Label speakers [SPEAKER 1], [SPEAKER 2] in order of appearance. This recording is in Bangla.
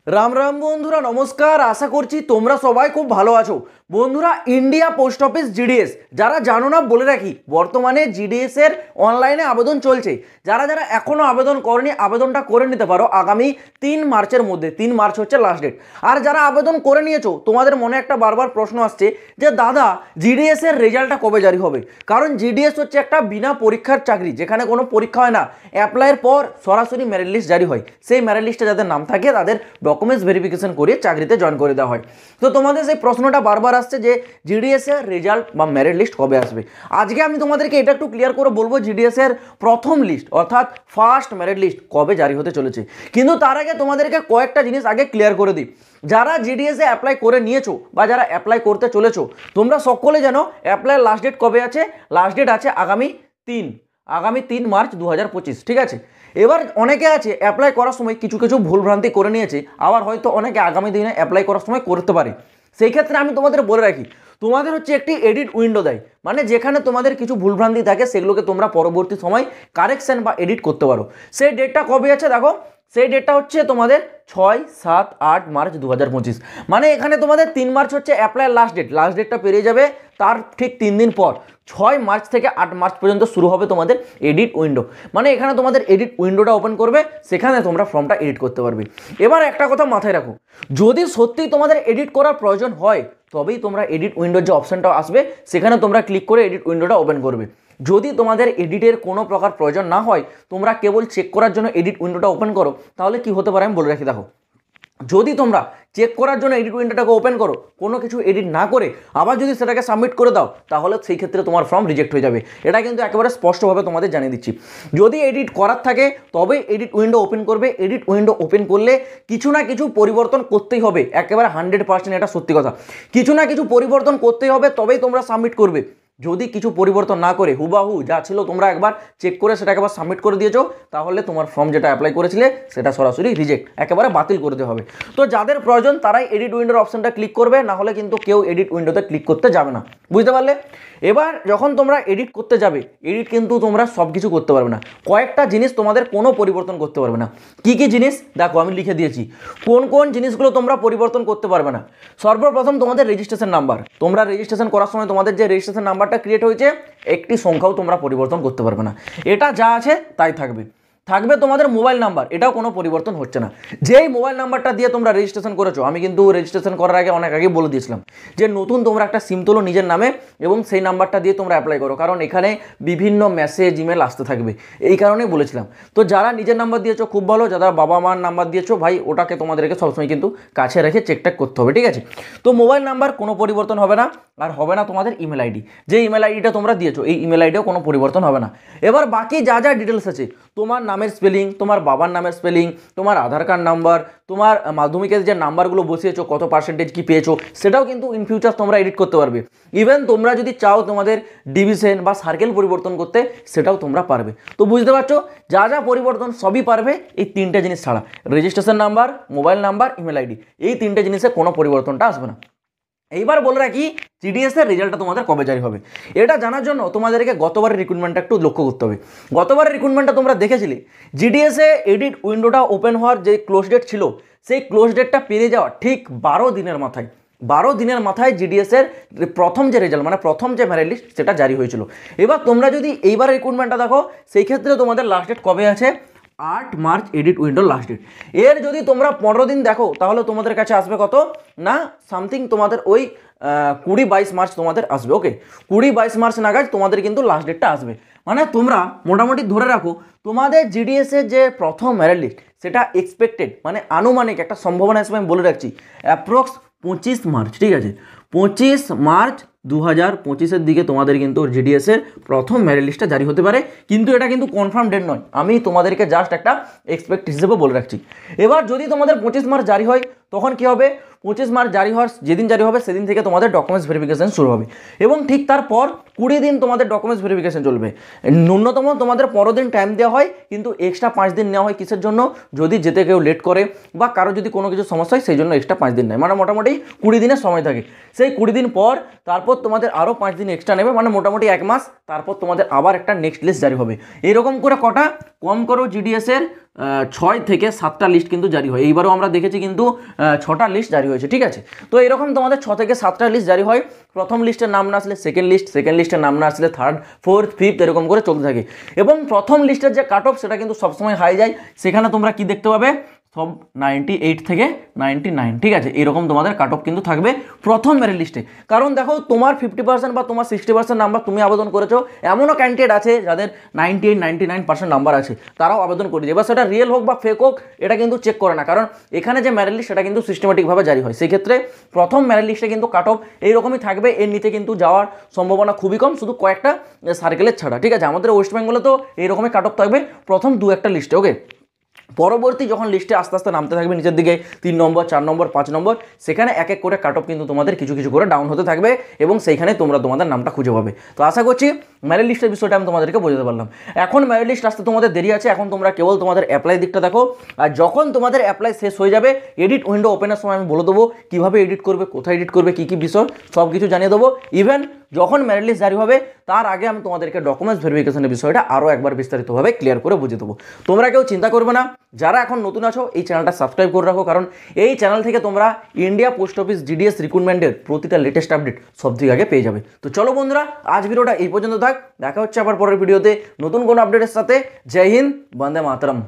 [SPEAKER 1] রাম রাম বন্ধুরা, নমস্কার। আশা করছি তোমরা সবাই খুব ভালো আছো। বন্ধুরা, ইন্ডিয়া পোস্ট অফিস জিডিএস যারা জানো না বলে রাখি, বর্তমানে জিডিএস এর অনলাইনে আবেদন চলছে। যারা যারা এখনো আবেদন করেনি আবেদনটা করে নিতে পারো আগামী 3 মার্চের মধ্যে। 3 মার্চ হচ্ছে লাস্ট ডেট। আর যারা আবেদন করে নিয়েছো তোমাদের মনে একটা বারবার প্রশ্ন আসছে যে দাদা জিডিএস এর রেজাল্টটা কবে জারি হবে? কারণ জিডিএস হচ্ছে একটা বিনা পরীক্ষার চাকরি, যেখানে কোনো পরীক্ষা হয় না। অ্যাপ্লাইয়ের পর সরাসরি মেরিট লিস্ট জারি হয়। সেই মেরিট লিস্টে যাদের নাম থাকে তাদের ডকুমেন্টস ভেরিফিকেশন করে চাকরিতে জয়েন করে দেওয়া হয়। তো তোমাদের সেই প্রশ্নটা বারবার আসছে যে জিডিএস এর রেজাল্ট বা মেরিট লিস্ট কবে আসবে। আজকে আমি তোমাদেরকে এটা একটু ক্লিয়ার করে বলবো জিডিএস এর প্রথম লিস্ট অর্থাৎ ফার্স্ট মেরিট লিস্ট কবে জারি হতে চলেছে। কিন্তু তার আগে তোমাদেরকে কয়েকটা জিনিস আগে ক্লিয়ার করে দিই। যারা জিডিএস এ অ্যাপ্লাই করে নিয়েছো বা যারা অ্যাপ্লাই করতে চলেছো, তোমরা সকলে জানো অ্যাপ্লাই লাস্ট ডেট কবে আছে। লাস্ট ডেট আছে আগামী 3 মার্চ 2025। ঠিক আছে। এবার অনেকে আছে অ্যাপ্লাই করার সময় কিছু ভুলভ্রান্তি করে নিয়েছে, আবার হয়তো অনেকে আগামী দিনে অ্যাপ্লাই করার সময় করতে পারে। সেই ক্ষেত্রে আমি তোমাদের বলে রাখি, তোমাদের হচ্ছে একটি এডিট উইন্ডো দেয়, মানে যেখানে তোমাদের কিছু ভুলভ্রান্তি থাকে সেগুলোকে তোমরা পরবর্তী সময় কারেকশন বা এডিট করতে পারো। সেই ডেটটা কবে আছে দেখো, সেই ডেটটা হচ্ছে তোমাদের 6, 7, 8 মার্চ 2025। মানে এখানে তোমাদের 3 মার্চ হচ্ছে অ্যাপ্লাই লাস্ট ডেট। লাস্ট ডেটটা পেরিয়ে যাবে, তার ঠিক 3 দিন পর 6 মার্চ থেকে 8 মার্চ পর্যন্ত শুরু হবে তোমাদের এডিট উইন্ডো। মানে এখানে তোমাদের এডিট উইন্ডোটা ওপেন করবে, সেখানে তোমরা ফর্মটা এডিট করতে পারবে। এবার একটা কথা মাথায় রাখো, যদি সত্যি তোমাদের এডিট করার প্রয়োজন হয় তবেই তোমরা এডিট উইন্ডোর যে অপশনটা আসবে সেখানে তোমরা ক্লিক করে এডিট উইন্ডোটা ওপেন করবে। যদি তোমাদের এডিটের কোনো প্রকার প্রয়োজন না হয়, তোমরা কেবল চেক করার জন্য এডিট উইন্ডোটা ওপেন করো, তাহলে কি হতে পারে আমি বলে রাখি। দেখো, যদি তোমরা চেক করার জন্য এডিট উইন্ডোটাকে ওপেন করো, কোনো কিছু এডিট না করে আবার যদি সেটাকে সাবমিট করে দাও, তাহলে সেই ক্ষেত্রে তোমার ফর্ম রিজেক্ট হয়ে যাবে। এটা কিন্তু একেবারে স্পষ্টভাবে তোমাদের জানিয়ে দিচ্ছি। যদি এডিট করার থাকে তবে এডিট উইন্ডো ওপেন করবে। এডিট উইন্ডো ওপেন করলে কিছু না কিছু পরিবর্তন করতেই হবে, একেবারে 100% এটা সত্যি কথা। কিছু না কিছু পরিবর্তন করতেই হবে, তবেই তোমরা সাবমিট করবে। যদি কিছু পরিবর্তন না করে হুবাহু যা ছিল তোমরা একবার চেক করে সেটাকে আবার সাবমিট করে দিয়েছো, তাহলে তোমার ফর্ম যেটা অ্যাপ্লাই করেছিলে সেটা সরাসরি রিজেক্ট, একেবারে বাতিল করে দেওয়া হবে। তো যাদের প্রয়োজন তারাই এডিট উইন্ডোর অপশনটা ক্লিক করবে, না হলে কিন্তু কেউ এডিট উইন্ডোতে ক্লিক করতে যাবে না। বুঝতে পারলে? এবার যখন তোমরা এডিট করতে যাবে, এডিট কিন্তু তোমরা সব কিছু করতে পারবে না। কয়েকটা জিনিস তোমাদের কোনো পরিবর্তন করতে পারবে না। কি কি জিনিস দেখো, আমি লিখে দিয়েছি কোন কোন জিনিসগুলো তোমরা পরিবর্তন করতে পারবে না। সর্বপ্রথম তোমাদের রেজিস্ট্রেশন নাম্বার। তোমরা রেজিস্ট্রেশন করার সময় তোমাদের যে রেজিস্ট্রেশন নাম্বারটা ক্রিয়েট হয়েছে, একটি সংখ্যাও তোমরা পরিবর্তন করতে পারবে না। এটা যা আছে তাই থাকবে। তোমাদের মোবাইল নাম্বার, এটাও কোনো পরিবর্তন হচ্ছে না। যেই মোবাইল নাম্বারটা দিয়ে তোমরা রেজিস্ট্রেশন করেছো, আমি কিন্তু রেজিস্ট্রেশন করার আগে অনেক আগে বলে দিয়েছিলাম যে নতুন তোমরা একটা সিম তোলো নিজের নামে এবং সেই নাম্বারটা দিয়ে তোমরা অ্যাপ্লাই করো, কারণ এখানে বিভিন্ন মেসেজ ইমেল আসতে থাকবে, এই কারণেই বলেছিলাম। তো যারা নিজের নাম্বার দিয়েছো খুব ভালো, যারা বাবা মার নাম্বার দিয়েছো ভাই, ওটাকে তোমাদেরকে সবসময় কিন্তু কাছে রেখে চেকটেক করতে হবে। ঠিক আছে। তো মোবাইল নাম্বার কোনো পরিবর্তন হবে না, আর হবে না তোমাদের ইমেল আইডি। যে ইমেল আইডিটা তোমরা দিয়েছো এই ইমেল আইডিও কোনো পরিবর্তন হবে না। এবার বাকি যা যা ডিটেলস আছে, তোমার নামের স্পেলিং, তোমার বাবার নামের স্পেলিং, তোমার আধার কার্ড নাম্বার, তোমার মাধ্যমিকের যে নাম্বারগুলো বসিয়েছো কত পার্সেন্টেজ কি পেয়েছো, সেটাও কিন্তু ইন ফিউচার তোমরা এডিট করতে পারবে। ইভেন তোমরা যদি চাও তোমাদের ডিভিশন বা সার্কেল পরিবর্তন করতে, সেটাও তোমরা পারবে। তো বুঝতে পারছো, যা যা পরিবর্তন সবই পারবে এই 3টে জিনিস ছাড়া। Registration number, mobile number, email ID, এই 3টে জিনিসে কোনো পরিবর্তনটা আসবে না। এইবার বলে রাখি জিডিএস এর রেজাল্টটা তোমাদের কবে জারি হবে। এটা জানার জন্য তোমাদেরকে গতবারের রিক্রুটমেন্টটা একটু লক্ষ্য করতে হবে। গতবারের রিক্রুটমেন্টটা তোমরা দেখেছিলে, জিডিএস এ এডিট উইন্ডোটা ওপেন হওয়ার যে ক্লোজ ডেট ছিল, সেই ক্লোজ ডেটটা পেরিয়ে যাওয়া ঠিক 12 দিনের মাথায় 12 দিনের মাথায় জিডিএস এর প্রথম যে রেজাল্ট, মানে প্রথম যে মেরিট লিস্ট, সেটা জারি হয়েছিল। এবার তোমরা যদি এইবার রিক্রুটমেন্টটা দেখো, সেই ক্ষেত্রে তোমাদের লাস্ট ডেট কবে আছে, 8 March edit window last date. এর যদি তোমরা 15 দিন দেখো, তাহলে তোমাদের কাছে আসবে কত না, সামথিং তোমাদের ওই 20-22 মার্চ তোমাদের আসবে। ওকে, 20-22 মার্চ নাগাদ তোমাদের কিন্তু লাস্ট ডেটটা আসবে। মানে তোমরা মোটামুটি ধরে রাখো তোমাদের জিডিএস এর যে প্রথম মেরিট লিস্ট, সেটা এক্সপেক্টেড, মানে আনুমানিক একটা সম্ভাবনা হিসেবে আমি বলে রাখছি, অ্যাপ্রক্স 25 মার্চ। ঠিক আছে, 25 মার্চ 2025-এর দিকে তোমাদের কিন্তু জিডিএস এর প্রথম মেরিট লিস্টটা জারি হতে পারে। কিন্তু এটা কিন্তু কনফার্ম ডেট নয়, আমি তোমাদেরকে জাস্ট একটা এক্সপেক্ট হিসেবে বলে রাখছি। এবার যদি তোমাদের 25 মার্চ জারি হয়, তখন কি হবে, 25 মার্চ জারি হওয়ার যেদিন জারি হবে সেদিন থেকে তোমাদের ডকুমেন্টস ভেরিফিকেশন শুরু হবে, এবং ঠিক তারপর 20 দিন তোমাদের ডকুমেন্টস ভেরিফিকেশন চলবে। ন্যূনতম তোমাদের 15 দিন টাইম দেওয়া হয়, কিন্তু এক্সট্রা 5 দিন নেওয়া হয় কিসের জন্য, যদি যেতে কেউ লেট করে বা কারো যদি কোনো কিছু সমস্যা হয় সেই জন্য এক্সট্রা 5 দিন নেয়। মানে মোটামুটি 20 দিনের সময় থাকে। সেই 20 দিন পর তারপর তোমাদের আরও 5 দিন এক্সট্রা নেবে, মানে মোটামুটি 1 মাস। তারপর তোমাদের আবার একটা নেক্সট লিস্ট জারি হবে। এরকম করে কটা কম করো জিডিএস এর ছয় থেকে সাতটা লিস্ট কিন্তু জারি হয়। এইবারও আমরা দেখেছি কিন্তু 6টা লিস্ট জারি হয়েছে, ঠিক আছে। তো এরকম তোমাদের 6 থেকে 7টা লিস্ট জারি হয়। প্রথম লিস্টের নাম না আসলে সেকেন্ড লিস্টের নাম না আসলে থার্ড, ফোর্থ, ফিফথ, এরকম করে চলতে থাকে। এবং প্রথম লিস্টের যে কাট অফ সেটা কিন্তু সবসময় হাই যায়। সেখানে তোমরা কি দেখতে পাবে, সব 98 থেকে 99, ঠিক আছে, এরকম তোমাদের কাট অফ কিন্তু থাকবে প্রথম মেরিট লিস্টে। কারণ দেখো, তোমার 50% বা তোমার 60% নাম্বার তুমি আবেদন করেছো, এমনও ক্যান্ডিডেট আছে যাদের 98, 99% নাম্বার আছে, তারাও আবেদন করেছে। এবার সেটা রিয়েল হোক বা ফেক হোক, এটা কিন্তু চেক করে না, কারণ এখানে যে মেরিট লিস্ট সেটা কিন্তু সিস্টেমেটিকভাবে জারি হয়। সেই ক্ষেত্রে প্রথম মেরিট লিস্টে কিন্তু কাট অফ এইরকমই থাকবে, এর নিচে কিন্তু যাওয়ার সম্ভাবনা খুবই কম, শুধু কয়েকটা সার্কেলের ছাড়া, ঠিক আছে। আমাদের ওয়েস্ট বেঙ্গলে তো এইরকমই কাট অফ থাকবে প্রথম 2-1টা লিস্টে, ওকে। পরবর্তী যখন লিস্টে আস্তে আস্তে নামতে থাকবে নিচের দিকে, 3 নম্বর, 4 নম্বর, 5 নম্বর, সেখানে এক এক করে কাট অফ কিন্তু তোমাদের কিছু কিছু করে ডাউন হতে থাকবে, এবং সেইখানে তোমরা তোমাদের নামটা খুঁজে পাবে। তো আশা করছি মেরিট লিস্টের বিষয়টা আমি তোমাদেরকে বোঝাতে পারলাম। এখন মেরিট লিস্ট আসতে তোমাদের দেরি আছে, এখন তোমরা কেবল তোমাদের অ্যাপ্লাই দিকটা দেখো। আর যখন তোমাদের অ্যাপ্লাই শেষ হয়ে যাবে, এডিট উইন্ডো ওপেনের সময় আমি বলে দেবো কীভাবে এডিট করবে, কোথায় এডিট করবে, কী কী বিষয়, সব কিছু জানিয়ে দেবো। ইভেন যখন মেরিট লিস্ট জারি হবে তার আগে আমি তোমাদেরকে ডকুমেন্টস ভেরিফিকেশনের বিষয়টা আরও একবার বিস্তারিতভাবে ক্লিয়ার করে বুঝিয়ে দেবো। তোমরা কেউ চিন্তা করবে না, যারা এখন নতুন আছো এই চ্যানেলটা সাবস্ক্রাইব করে রাখো, কারণ এই চ্যানেল থেকে তোমরা ইন্ডিয়া পোস্ট অফিস জিডিএস রিক্রুটমেন্টের প্রতিটা লেটেস্ট আপডেট সব থেকে আগে পেয়ে যাবে। তো চলো বন্ধুরা, আজ ভিডিওটা এই পর্যন্ত থাক, দেখা হচ্ছে আবার পরের ভিডিওতে নতুন কোনো আপডেটের সাথে। জয় হিন্দ, বন্দে মাতরম।